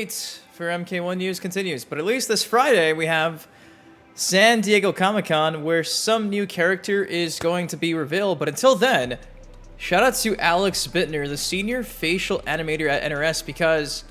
wait for MK1 news continues, but at least this Friday we have San Diego Comic-Con where some new character is going to be revealed. But until then, shout out to Alex Bittner, the senior facial animator at NRS, because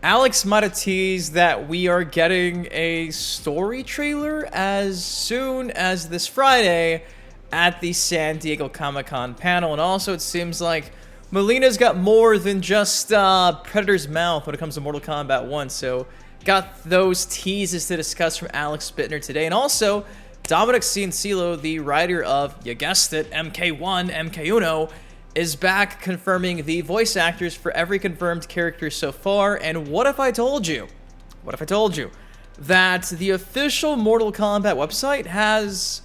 Alex might have teased that we are getting a story trailer as soon as this Friday at the San Diego Comic-Con panel. And also it seems like Mileena's got more than just Predator's mouth when it comes to Mortal Kombat 1, so got those teases to discuss from Alex Bittner today. And also, Dominic Ciancillo, the writer of, you guessed it, MK1, MK1, is back confirming the voice actors for every confirmed character so far. And what if I told you that the official Mortal Kombat website has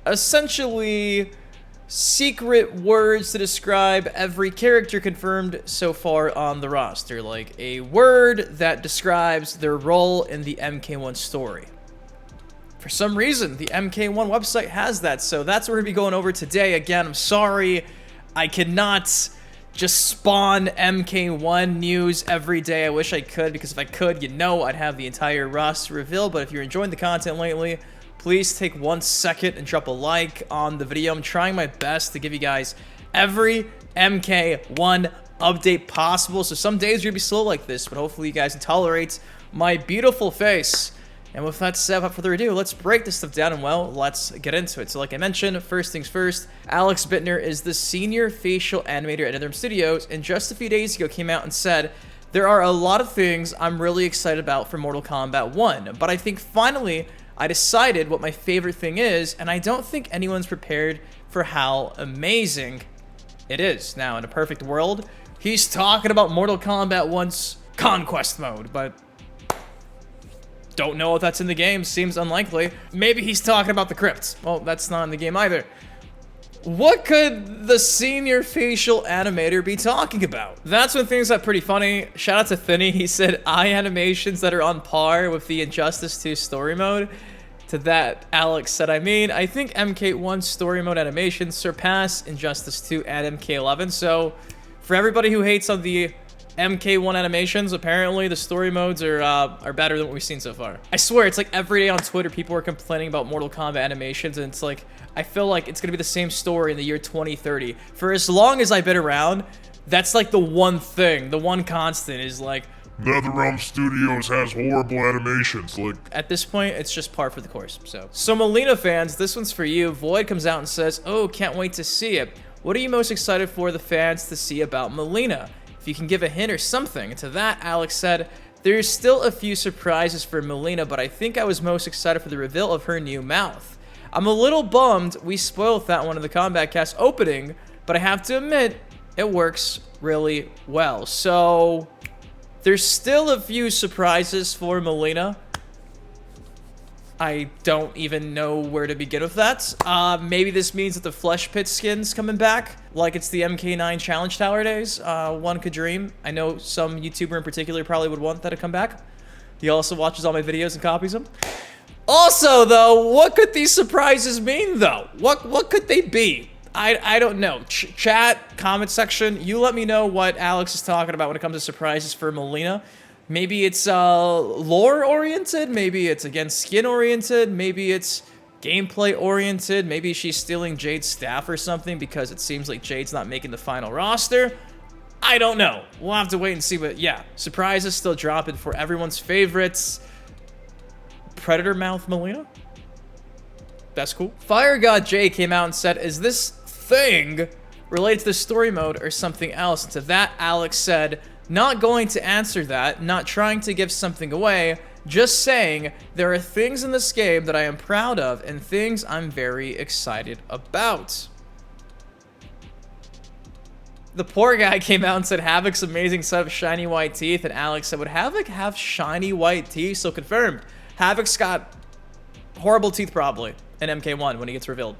essentially secret words to describe every character confirmed so far on the roster, like a word that describes their role in the MK1 story. For some reason, the MK1 website has that, so that's what we're going to be going over today. Again, I'm sorry, I cannot just spawn MK1 news every day. I wish I could, because if I could, you know I'd have the entire roster revealed. But if you're enjoying the content lately, please take 1 second and drop a like on the video. I'm trying my best to give you guys every MK1 update possible. So some days you're gonna be slow like this, but hopefully you guys can tolerate my beautiful face. And with that said, without further ado, let's break this stuff down and, well, let's get into it. So like I mentioned, first things first, Alex Bittner is the senior facial animator at NetherRealm Studios, and just a few days ago came out and said, there are a lot of things I'm really excited about for Mortal Kombat 1, but I think finally I decided what my favorite thing is, and I don't think anyone's prepared for how amazing it is. Now, in a perfect world, he's talking about Mortal Kombat 1's Conquest mode, but don't know if that's in the game. Seems unlikely. Maybe he's talking about the crypts. Well, that's not in the game either. What could the senior facial animator be talking about? That's when things got pretty funny. Shout out to Thinny. He said eye animations that are on par with the Injustice 2 story mode. To that, Alex said, I mean, I think MK1 story mode animations surpass Injustice 2 and MK11. So for everybody who hates on the MK1 animations, apparently the story modes are better than what we've seen so far. I swear, it's like every day on Twitter, people are complaining about Mortal Kombat animations, and it's like, I feel like it's gonna be the same story in the year 2030. For as long as I've been around, that's like the one thing, the one constant is like, NetherRealm Studios has horrible animations, like... At this point, it's just par for the course, so. So Mileena fans, this one's for you. Void comes out and says, oh, can't wait to see it. What are you most excited for the fans to see about Mileena? If you can give a hint or something. And to that, Alex said, there's still a few surprises for Mileena, but I think I was most excited for the reveal of her new mouth. I'm a little bummed we spoiled that one in the Combat Cast opening, but I have to admit, it works really well. So there's still a few surprises for Mileena. I don't even know where to begin with that. Maybe this means that the Flesh Pit skin's coming back, like it's the MK9 Challenge Tower days. One could dream. I know some YouTuber in particular probably would want that to come back. He also watches all my videos and copies them. Also, though, what could these surprises mean, though? What could they be? I don't know. Chat, comment section, you let me know what Alex is talking about when it comes to surprises for Mileena. Maybe it's lore-oriented, maybe it's, again, skin-oriented, maybe it's gameplay-oriented, maybe she's stealing Jade's staff or something because it seems like Jade's not making the final roster. I don't know. We'll have to wait and see, but yeah, surprises still dropping for everyone's favorites. Predator Mouth Mileena? That's cool. Fire God J came out and said, is this thing related to the story mode or something else? And to that, Alex said, not going to answer that, not trying to give something away, just saying there are things in this game that I am proud of and things I'm very excited about. The poor guy came out and said Havoc's amazing set of shiny white teeth, and Alex said, would Havoc have shiny white teeth? So confirmed, Havoc's got horrible teeth probably in MK1 when he gets revealed.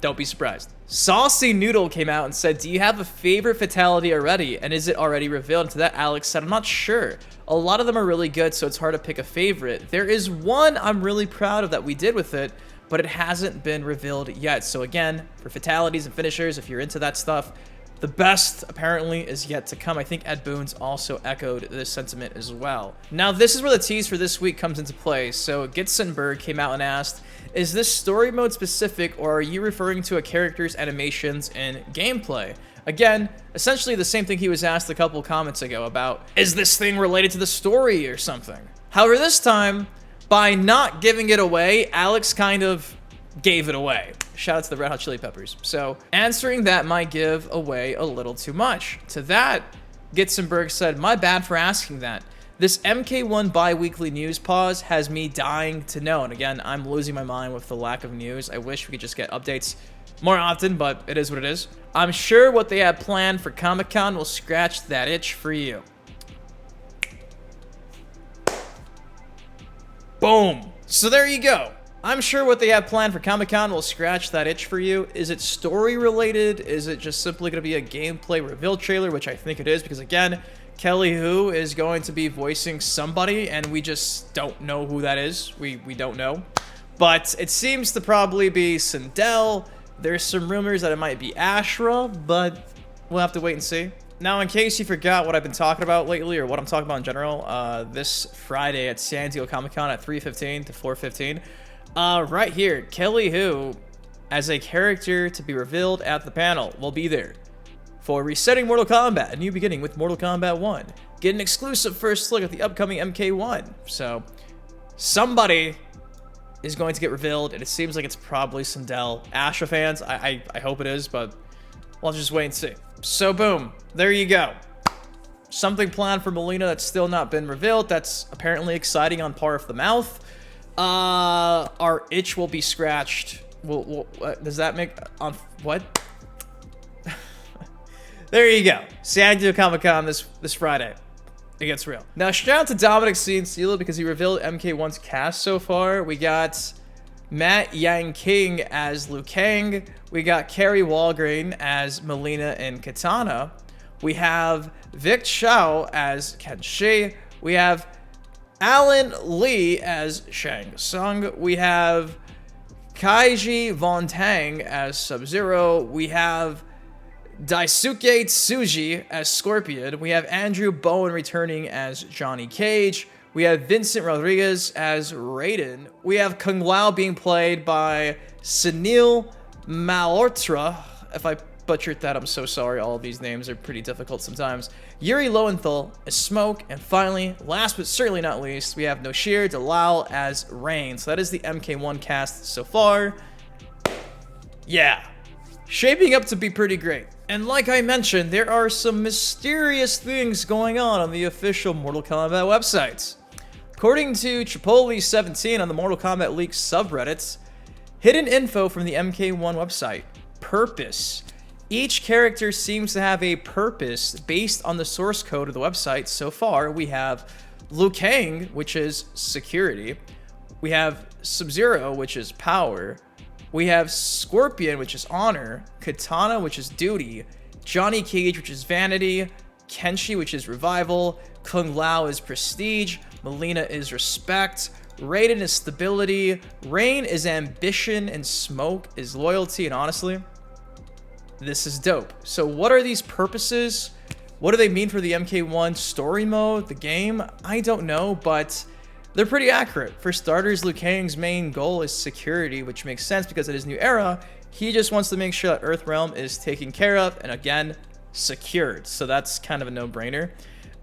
Don't be surprised. Saucy Noodle came out and said, do you have a favorite fatality already? And is it already revealed? And to that, Alex said, I'm not sure. A lot of them are really good, so it's hard to pick a favorite. There is one I'm really proud of that we did with it, but it hasn't been revealed yet. So again, for fatalities and finishers, if you're into that stuff, The best, apparently, is yet to come. I think Ed Boon's also echoed this sentiment as well. Now, this is where the tease for this week comes into play. So, Gitzenberg came out and asked, is this story mode specific, or are you referring to a character's animations and gameplay? Again, essentially the same thing he was asked a couple comments ago about, is this thing related to the story or something? However, this time, by not giving it away, Alex kind of gave it away. Shout out to the Red Hot Chili Peppers. So, answering that might give away a little too much. To that, Gitzenberg said, my bad for asking that. This MK1 bi-weekly news pause has me dying to know. And again, I'm losing my mind with the lack of news. I wish we could just get updates more often, but it is what it is. I'm sure what they have planned for Comic-Con will scratch that itch for you. Boom. So there you go. I'm sure what they have planned for Comic-Con will scratch that itch for you. Is it story related? Is it just simply going to be a gameplay reveal trailer, which I think it is, because again, Kelly Hu is going to be voicing somebody, and we just don't know who that is. We don't know. But it seems to probably be Sindel. There's some rumors that it might be Ashra, but we'll have to wait and see. Now, in case you forgot what I've been talking about lately, or what I'm talking about in general, this Friday at San Diego Comic-Con at 3:15 to 4:15, right here, Kelly Hu, as a character to be revealed at the panel, will be there for Resetting Mortal Kombat, a new beginning with Mortal Kombat 1. Get an exclusive first look at the upcoming MK1. So, somebody is going to get revealed, and it seems like it's probably Sindel. Asha fans, I hope it is, but we'll just wait and see. So, boom. There you go. Something planned for Mileena that's still not been revealed. That's apparently exciting on par of the mouth. Our itch will be scratched. Does that make... on what? There you go. San Diego Comic-Con this Friday. It gets real. Now, shout out to Dominic C. and Steele because he revealed MK1's cast so far. We got Matt Yang King as Liu Kang. We got Carrie Walgreen as Mileena and Katana. We have Vic Chao as Ken Shi. We have Alan Lee as Shang Tsung. We have Kaiji Von Tang as Sub-Zero. We have Daisuke Tsuji as Scorpion. We have Andrew Bowen returning as Johnny Cage. We have Vincent Rodriguez as Raiden. We have Kung Lao being played by Sunil Malhotra. If I butchered that, I'm so sorry. All of these names are pretty difficult sometimes. Yuri Lowenthal as Smoke. And finally, last but certainly not least, we have Noshir Dalal as Rain. So that is the MK1 cast so far. Yeah. Shaping up to be pretty great. And like I mentioned, there are some mysterious things going on the official Mortal Kombat websites. According to Chipotle17 on the Mortal Kombat Leaks subreddits, hidden info from the MK1 website. Purpose. Each character seems to have a purpose based on the source code of the website. So far, we have Liu Kang, which is security. We have Sub-Zero, which is power. We have Scorpion, which is honor. Katana, which is duty. Johnny Cage, which is vanity. Kenshi, which is revival. Kung Lao is prestige. Mileena is respect. Raiden is stability. Rain is ambition. And Smoke is loyalty. And honestly, this is dope. So what are these purposes? What do they mean for the MK1 story mode, the game? I don't know, but they're pretty accurate. For starters, Liu Kang's main goal is security, which makes sense because in his new era, he just wants to make sure that Earthrealm is taken care of and again, secured. So that's kind of a no-brainer.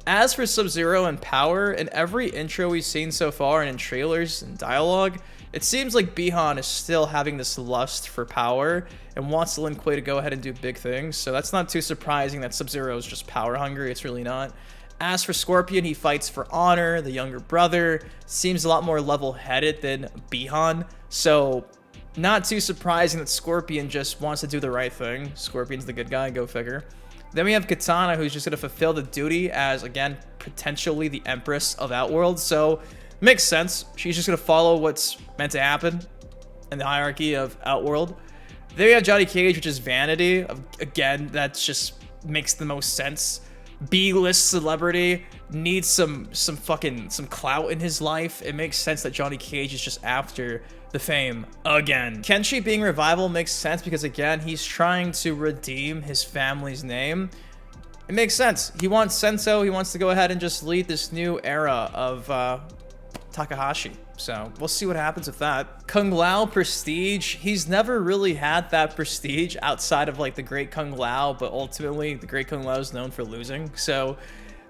As for Sub-Zero and power, in every intro we've seen so far and in trailers and dialogue, it seems like Bihan is still having this lust for power and wants Lin Kuei to go ahead and do big things. So that's not too surprising that Sub-Zero is just power hungry. It's really not. As for Scorpion, he fights for honor, the younger brother. Seems a lot more level-headed than Bihan. So not too surprising that Scorpion just wants to do the right thing. Scorpion's the good guy, go figure. Then we have Katana, who's just going to fulfill the duty as, again, potentially the Empress of Outworld. So makes sense. She's just going to follow what's meant to happen in the hierarchy of Outworld. Then we have Johnny Cage, which is vanity. Again, that just makes the most sense. B-list celebrity needs some clout in his life, it makes sense that Johnny Cage is just after the fame again. Kenshi being Revival makes sense because, again, he's trying to redeem his family's name. It makes sense. He wants Sento. He wants to go ahead and just lead this new era of Takahashi. So we'll see what happens with that. Kung Lao prestige. He's never really had that prestige outside of like the Great Kung Lao, but ultimately the Great Kung Lao is known for losing. So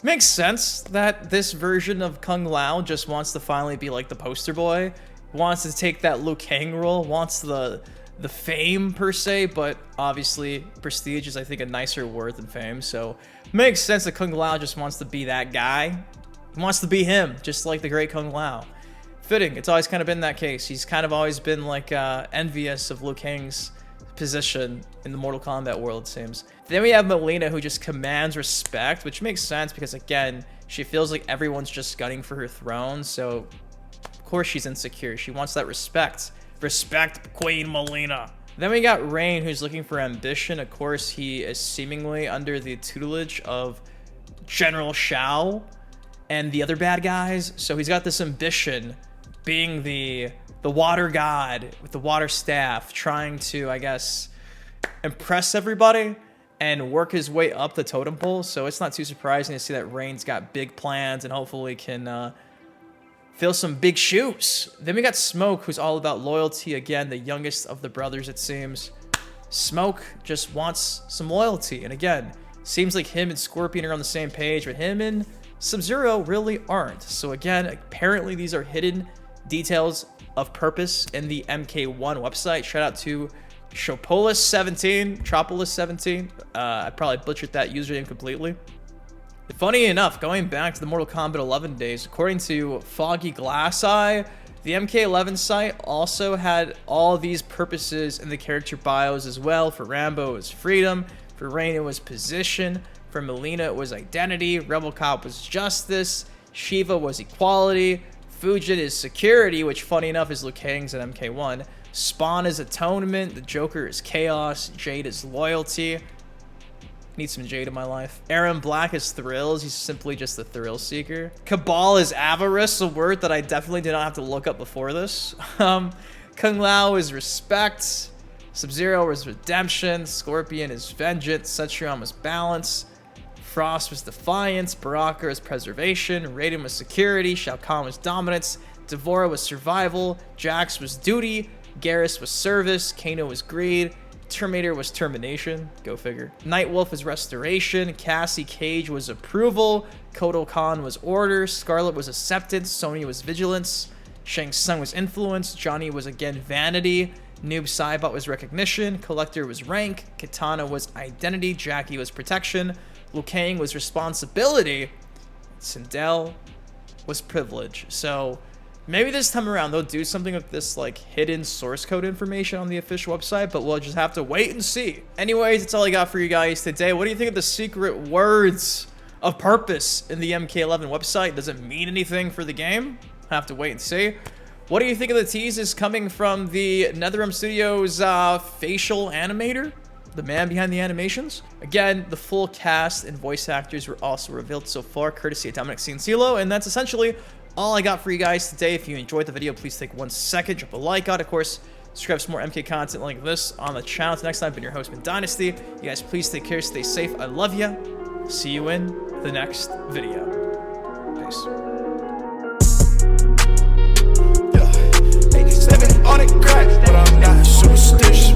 makes sense that this version of Kung Lao just wants to finally be like the poster boy, wants to take that Liu Kang role, wants the fame per se, but obviously prestige is, I think, a nicer word than fame. So makes sense that Kung Lao just wants to be that guy. He wants to be him, just like the Great Kung Lao. Fitting. It's always kind of been that case. He's kind of always been like envious of Liu Kang's position in the Mortal Kombat world, it seems. Then we have Mileena, who just commands respect, which makes sense because, again, she feels like everyone's just gunning for her throne. So of course she's insecure. She wants that respect. Respect Queen Mileena. Then we got Rain, who's looking for ambition. Of course, he is seemingly under the tutelage of General Shao and the other bad guys. So he's got this ambition, being the water god with the water staff, trying to, I guess, impress everybody and work his way up the totem pole. So it's not too surprising to see that Rain's got big plans and hopefully can fill some big shoes. Then we got Smoke, who's all about loyalty. Again, the youngest of the brothers, it seems. Smoke just wants some loyalty. And again, seems like him and Scorpion are on the same page, but him and Sub-Zero really aren't. So again, apparently these are hidden details of purpose in the MK1 website. Shout out to Tropolis17. I probably butchered that username completely. Funny enough, going back to the Mortal Kombat 11 days, according to Foggy Glass Eye, the MK11 site also had all these purposes in the character bios as well. For Rambo, it was freedom. For Rain, it was position. For Mileena, it was identity. Rebel Cop was justice. Shiva was equality. Fujin is security, which, funny enough, is Liu Kang's at MK1. Spawn is atonement. The Joker is chaos. Jade is loyalty. Need some Jade in my life. Aaron Black is thrills. He's simply just a thrill seeker. Cabal is avarice, a word that I definitely did not have to look up before this. Kung Lao is respect. Sub-Zero is redemption. Scorpion is vengeance. Cetrion was balance. Frost was defiance. Baraka is preservation. Raiden was security. Shao Kahn was dominance. Devora was survival. Jax was duty. Garrus was service. Kano was greed. Terminator was termination. Go figure. Nightwolf was restoration. Cassie Cage was approval. Kotal Khan was order. Scarlet was acceptance. Sonya was vigilance. Shang Tsung was influence. Johnny was again vanity. Noob Saibot was recognition. Collector was rank. Katana was identity. Jackie was protection. Liu Kang was responsibility. Sindel was privilege. So maybe this time around they'll do something with this like hidden source code information on the official website, but we'll just have to wait and see. Anyways, that's all I got for you guys today. What do you think of the secret words of purpose in the MK11 website? Does it mean anything for the game? I have to wait and see. What do you think of the teases coming from the NetherRealm Studios facial animator? The man behind the animations? Again, the full cast and voice actors were also revealed so far, courtesy of Dominic Ciancillo, and that's essentially all I got for you guys today. If you enjoyed the video, please take 1 second, drop a like on it. Of course, subscribe for more MK content like this on the channel. Until next time, I've been your host, Boon Dynasty. You guys, please take care, stay safe. I love ya. See you in the next video. Peace. Yeah, 87 on it crack, but I'm not superstitious.